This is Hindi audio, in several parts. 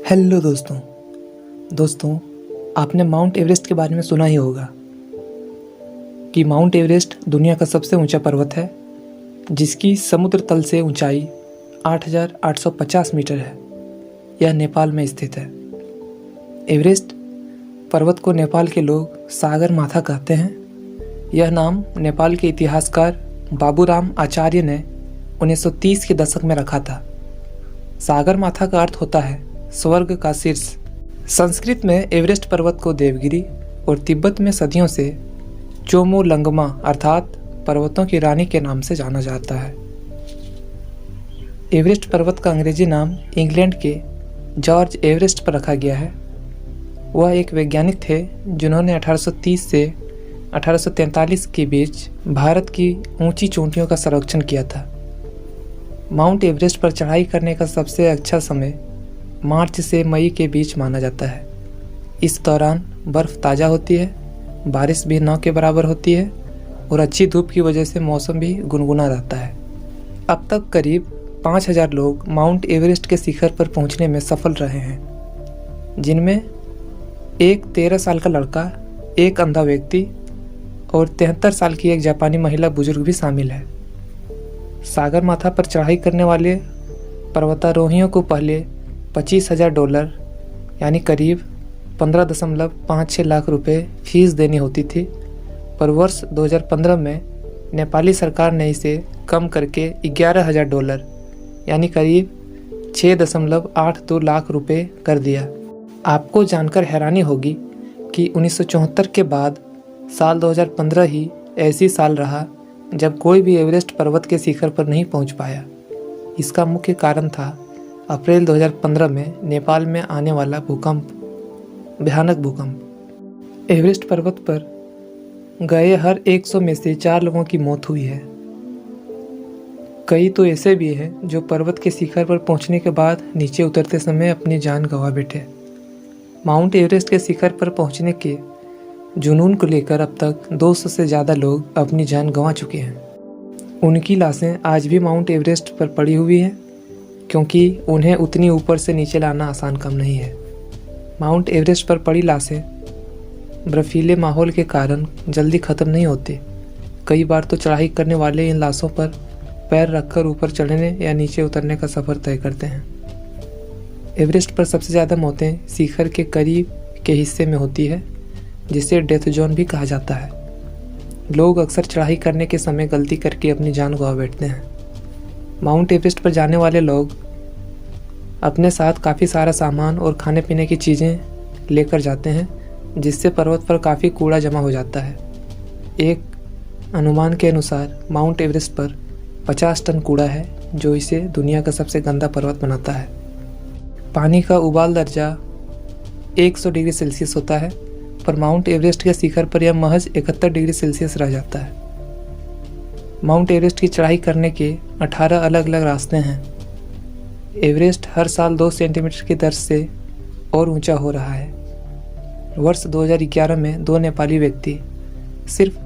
हेलो दोस्तों, आपने माउंट एवरेस्ट के बारे में सुना ही होगा कि माउंट एवरेस्ट दुनिया का सबसे ऊंचा पर्वत है जिसकी समुद्र तल से ऊंचाई 8,850 मीटर है। यह नेपाल में स्थित है। एवरेस्ट पर्वत को नेपाल के लोग सागर माथा कहते हैं। यह नाम नेपाल के इतिहासकार बाबूराम आचार्य ने 1930 के दशक में रखा था। सागर माथा का अर्थ होता है स्वर्ग का शीर्ष। संस्कृत में एवरेस्ट पर्वत को देवगिरी और तिब्बत में सदियों से चोमोलंगमा अर्थात पर्वतों की रानी के नाम से जाना जाता है। एवरेस्ट पर्वत का अंग्रेजी नाम इंग्लैंड के जॉर्ज एवरेस्ट पर रखा गया है। वह एक वैज्ञानिक थे जिन्होंने 1830 से 1843 के बीच भारत की ऊंची चोटियों का सर्वेक्षण किया था। माउंट एवरेस्ट पर चढ़ाई करने का सबसे अच्छा समय मार्च से मई के बीच माना जाता है। इस दौरान बर्फ़ ताज़ा होती है, बारिश भी न के बराबर होती है और अच्छी धूप की वजह से मौसम भी गुनगुना रहता है। अब तक करीब 5,000 लोग माउंट एवरेस्ट के शिखर पर पहुंचने में सफल रहे हैं, जिनमें एक 13 साल का लड़का, एक अंधा व्यक्ति और 73 साल की एक जापानी महिला बुजुर्ग भी शामिल है। सागर माथा पर चढ़ाई करने वाले पर्वतारोहियों को पहले $25,000 यानी करीब 15.56 लाख रुपए फीस देनी होती थी, पर वर्ष 2015 में नेपाली सरकार ने इसे कम करके $11,000 यानी करीब 6.82 लाख रुपए कर दिया। आपको जानकर हैरानी होगी कि 1974 के बाद साल 2015 ही ऐसी साल रहा जब कोई भी एवरेस्ट पर्वत के शिखर पर नहीं पहुंच पाया। इसका मुख्य कारण था अप्रैल 2015 में नेपाल में आने वाला भयानक भूकंप। एवरेस्ट पर्वत पर गए हर 100 में से 4 लोगों की मौत हुई है। कई तो ऐसे भी हैं जो पर्वत के शिखर पर पहुंचने के बाद नीचे उतरते समय अपनी जान गंवा बैठे। माउंट एवरेस्ट के शिखर पर पहुंचने के जुनून को लेकर अब तक 200 से ज़्यादा लोग अपनी जान गंवा चुके हैं। उनकी लाशें आज भी माउंट एवरेस्ट पर पड़ी हुई हैं, क्योंकि उन्हें उतनी ऊपर से नीचे लाना आसान काम नहीं है। माउंट एवरेस्ट पर पड़ी लाशें बर्फीले माहौल के कारण जल्दी ख़त्म नहीं होती। कई बार तो चढ़ाई करने वाले इन लाशों पर पैर रखकर ऊपर चढ़ने या नीचे उतरने का सफ़र तय करते हैं। एवरेस्ट पर सबसे ज़्यादा मौतें शिखर के करीब के हिस्से में होती है, जिसे डेथ जोन भी कहा जाता है। लोग अक्सर चढ़ाई करने के समय गलती करके अपनी जान गंवा बैठते हैं। माउंट एवरेस्ट पर जाने वाले लोग अपने साथ काफ़ी सारा सामान और खाने पीने की चीज़ें लेकर जाते हैं, जिससे पर्वत पर काफ़ी कूड़ा जमा हो जाता है। एक अनुमान के अनुसार माउंट एवरेस्ट पर 50 टन कूड़ा है, जो इसे दुनिया का सबसे गंदा पर्वत बनाता है। पानी का उबाल दर्जा 100 डिग्री सेल्सियस होता है, पर माउंट एवरेस्ट के शिखर पर यह महज 71 डिग्री सेल्सियस रह जाता है। माउंट एवरेस्ट की चढ़ाई करने के 18 अलग अलग रास्ते हैं। एवरेस्ट हर साल 2 सेंटीमीटर की दर से और ऊंचा हो रहा है। वर्ष 2011 में 2 नेपाली व्यक्ति सिर्फ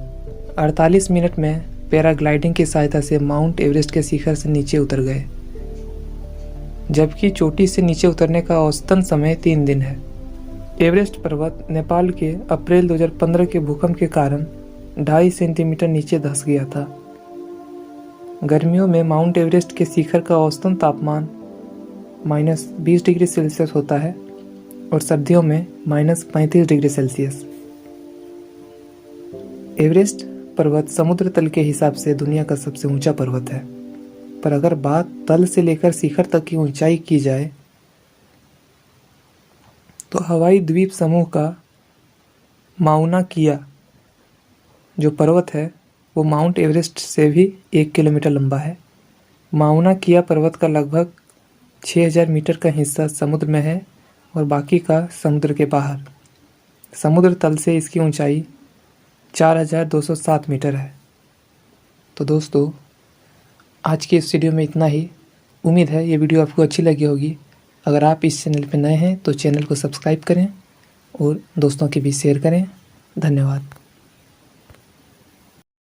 48 मिनट में पैराग्लाइडिंग की सहायता से माउंट एवरेस्ट के शिखर से नीचे उतर गए, जबकि चोटी से नीचे उतरने का औसतन समय 3 दिन है। एवरेस्ट पर्वत नेपाल के अप्रैल 2015 के भूकंप के कारण 2.5 सेंटीमीटर नीचे धंस गया था। गर्मियों में माउंट एवरेस्ट के शिखर का औसतन तापमान -20 डिग्री सेल्सियस होता है और सर्दियों में -35 डिग्री सेल्सियस। एवरेस्ट पर्वत समुद्र तल के हिसाब से दुनिया का सबसे ऊंचा पर्वत है, पर अगर बात तल से लेकर शिखर तक की ऊंचाई की जाए तो हवाई द्वीप समूह का माउना किया जो पर्वत है वो माउंट एवरेस्ट से भी 1 किलोमीटर लंबा है। माउना किया पर्वत का लगभग 6,000 मीटर का हिस्सा समुद्र में है और बाकी का समुद्र के बाहर। समुद्र तल से इसकी ऊंचाई 4,207 मीटर है। तो दोस्तों, आज की इस वीडियो में इतना ही। उम्मीद है ये वीडियो आपको अच्छी लगी होगी। अगर आप इस चैनल पर नए हैं तो चैनल को सब्सक्राइब करें और दोस्तों के बीच शेयर करें। धन्यवाद।